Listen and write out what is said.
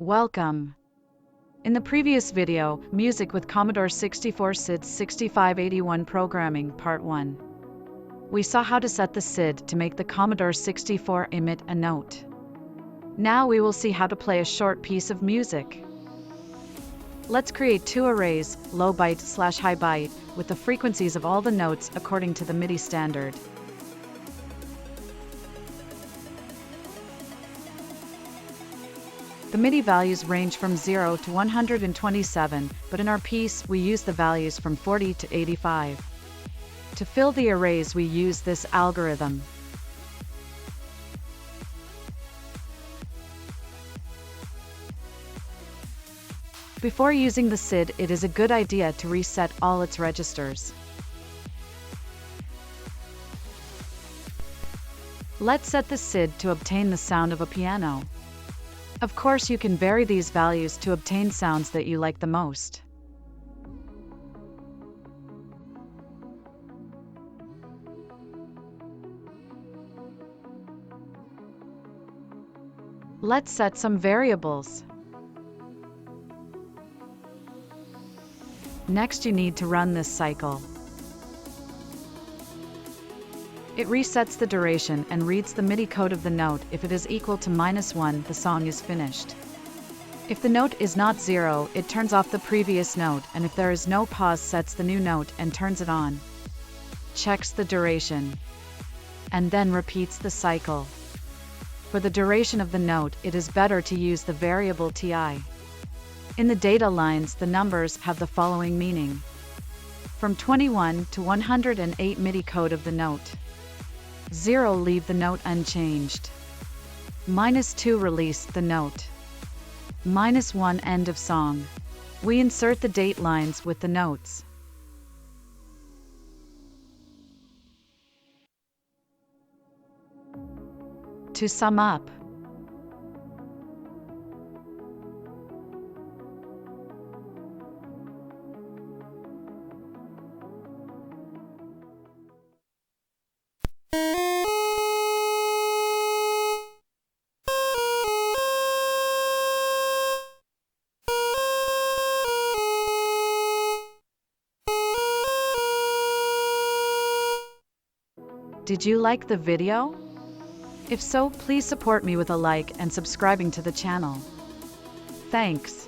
Welcome. In the previous video, Music with Commodore 64 SID 6581 Programming Part 1, we saw how to set the SID to make the Commodore 64 emit a note. Now we will see how to play a short piece of music. Let's create two arrays, low byte/high byte, with the frequencies of all the notes according to the Midi standard. The Midi values range from 0 to 127, but in our piece we use the values from 40 to 85. To fill the arrays we use this algorithm. Before using the SID, it is a good idea to reset all its registers. Let's set the SID to obtain the sound of a piano. Of course, you can vary these values to obtain sounds that you like the most. Let's set some variables. Next, you need to run this cycle. It resets the duration and reads the Midi code of the note. If it is equal to -1, the song is finished. If the note is not 0, it turns off the previous note, and if there is no pause, sets the new note and turns it on. Checks the duration, and then repeats the cycle. For the duration of the note, it is better to use the variable ti. In the data lines, the numbers have the following meaning. From 21 to 108 Midi code of the note. 0 leave the note unchanged. -2 release the note. -1 end of song. We insert the date lines with the notes. To sum up, did you like the video? If so, please support me with a like and subscribing to the channel. Thanks.